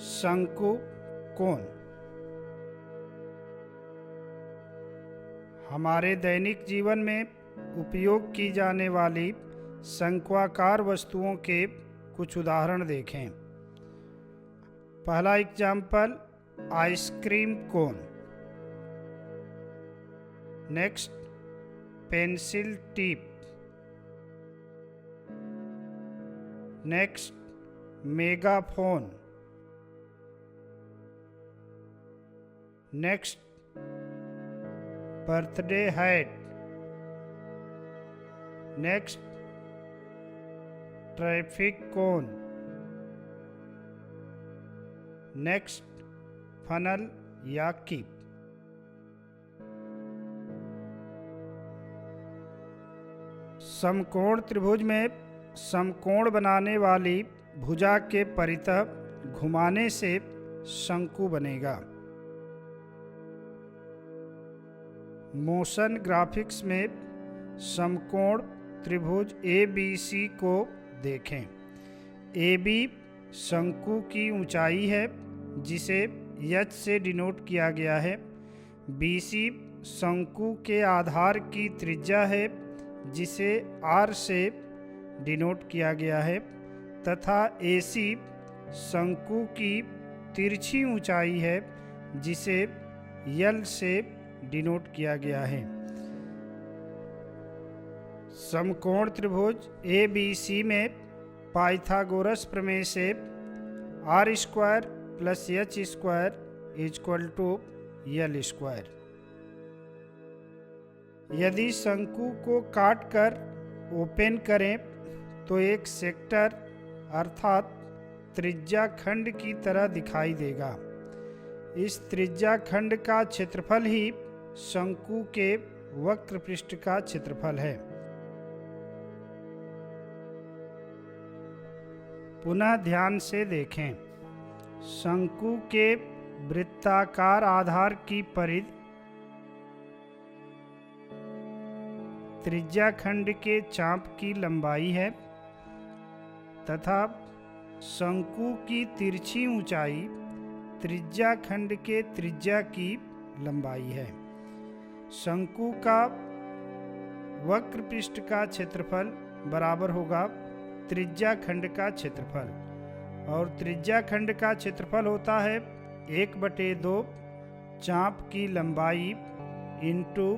शंकु कोण। हमारे दैनिक जीवन में उपयोग की जाने वाली शंक्वाकार वस्तुओं के कुछ उदाहरण देखें। पहला example ice cream cone. Next pencil tip. Next megaphone. Next birthday hat. Next traffic cone. Next funnel या कीप। समकोण त्रिभुज में समकोण बनाने वाली भुजा के परितः घुमाने से शंकु बनेगा। मोशन ग्राफिक्स में समकोण त्रिभुज ABC को देखें। AB शंकु की ऊंचाई है जिसे H से डिनोट किया गया है। BC शंकु के आधार की त्रिज्या है जिसे R से डिनोट किया गया है, तथा AC शंकु की तिरछी ऊंचाई है जिसे L से डिनोट किया गया है। समकोण त्रिभुज ABC में पाइथागोरस प्रमेय से R square plus H square equal to L square. यदि शंकु को काटकर ओपन करें तो एक सेक्टर अर्थात त्रिज्या खंड की तरह दिखाई देगा। इस त्रिज्या खंड का क्षेत्रफल ही शंकु के वक्र पृष्ठ का क्षेत्रफल है। पुनः ध्यान से देखें। शंकु के वृत्ताकार आधार की परिधि त्रिज्या खंड के चाप की लंबाई है तथा शंकु की तिरछी ऊंचाई त्रिज्या खंड के त्रिज्या की लंबाई है। शंकु का वक्र पृष्ठ का क्षेत्रफल बराबर होगा त्रिज्या खंड का क्षेत्रफल, और त्रिज्या खंड का क्षेत्रफल होता है 1/2 चाप की लंबाई इंटू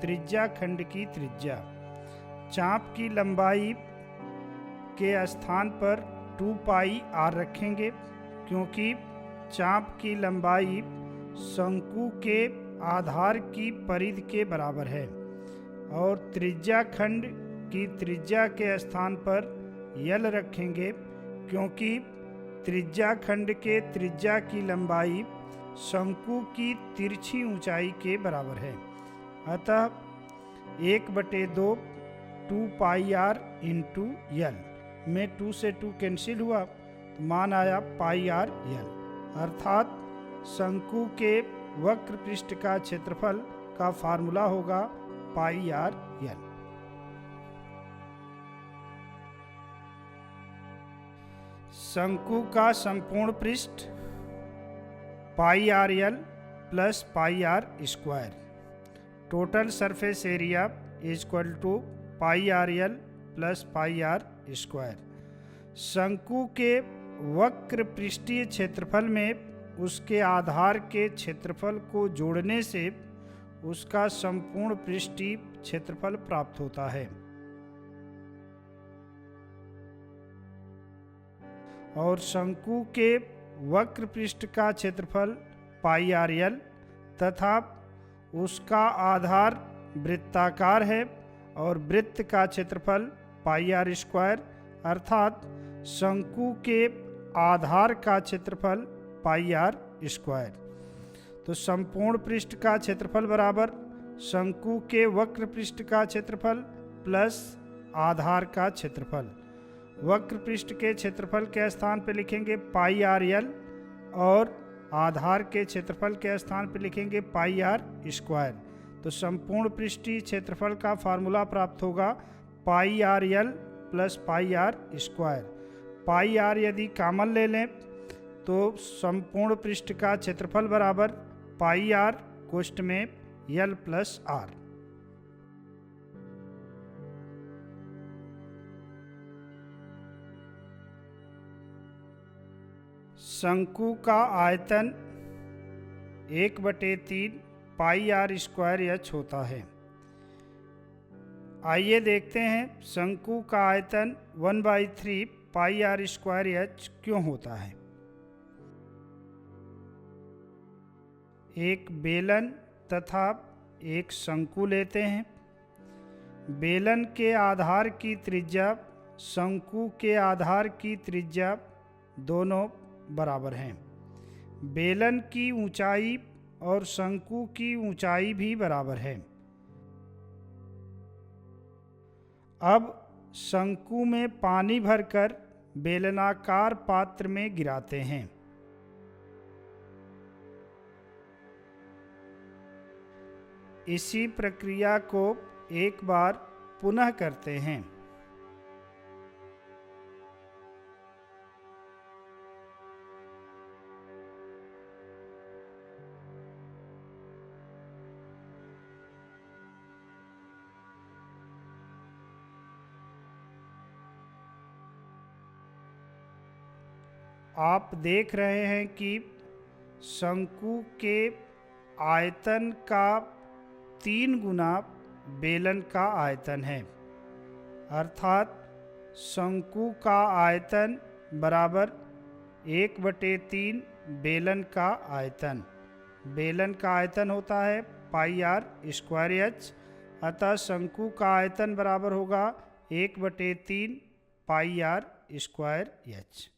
त्रिज्या खंड की त्रिज्या। चाप की लंबाई के स्थान पर 2πr रखेंगे क्योंकि चाप की लंबाई शंकु के आधार की परिधि के बराबर है, और त्रिज्या खंड की त्रिज्या के स्थान पर L रखेंगे क्योंकि त्रिज्या खंड के त्रिज्या की लंबाई शंकु की तिरछी ऊंचाई के बराबर है। अतः 1/2 2πr इंटू L में 2 से 2 कैंसिल हुआ तो मान आया πrL, अर्थात शंकु के वक्र पृष्ठ का क्षेत्रफल का फार्मूला होगा πrL। शंकु का संपूर्ण पृष्ठ πrL plus πr square. Total surface area equal to πrL plus πr square. शंकु के वक्र पृष्ठीय क्षेत्रफल में उसके आधार के क्षेत्रफल को जोड़ने से उसका संपूर्ण पृष्ठीय क्षेत्रफल प्राप्त होता है। और शंकु के वक्र पृष्ठ का क्षेत्रफल πrL तथा उसका आधार वृत्ताकार है और वृत्त का क्षेत्रफल πr स्क्वायर, अर्थात शंकु के आधार का क्षेत्रफल πr स्क्वायर। तो संपूर्ण पृष्ठ का क्षेत्रफल बराबर शंकु के वक्र पृष्ठ का क्षेत्रफल प्लस आधार का क्षेत्रफल। वक्र पृष्ठ के क्षेत्रफल के स्थान पर लिखेंगे πrL और आधार के क्षेत्रफल के स्थान पर लिखेंगे πr स्क्वायर। तो संपूर्ण पृष्ठीय क्षेत्रफल का फार्मूला प्राप्त होगा πrL plus πr square. πr यदि कॉमन ले लें तो संपूर्ण पृष्ठ का क्षेत्रफल बराबर पाई आर कोष्ठ में एल प्लस आर। शंकु का आयतन 1/3 पाई आर स्क्वायर एच होता है। आइए देखते हैं शंकु का आयतन 1/3 पाई आर स्क्वायर एच क्यों होता है। एक बेलन तथा एक शंकु लेते हैं। बेलन के आधार की त्रिज्या शंकु के आधार की त्रिज्या दोनों बराबर हैं। बेलन की ऊंचाई और शंकु की ऊंचाई भी बराबर है। अब शंकु में पानी भरकर बेलनाकार पात्र में गिराते हैं। इसी प्रक्रिया को एक बार पुनः करते हैं। आप देख रहे हैं कि शंकु के आयतन का 3 गुना बेलन का आयतन है, अर्थात शंकु का आयतन बराबर 1/3 बेलन का आयतन। बेलन का आयतन होता है पाई आर स्क्वायर एच, अतः शंकु का आयतन बराबर होगा 1/3 पाई आर स्क्वायर एच।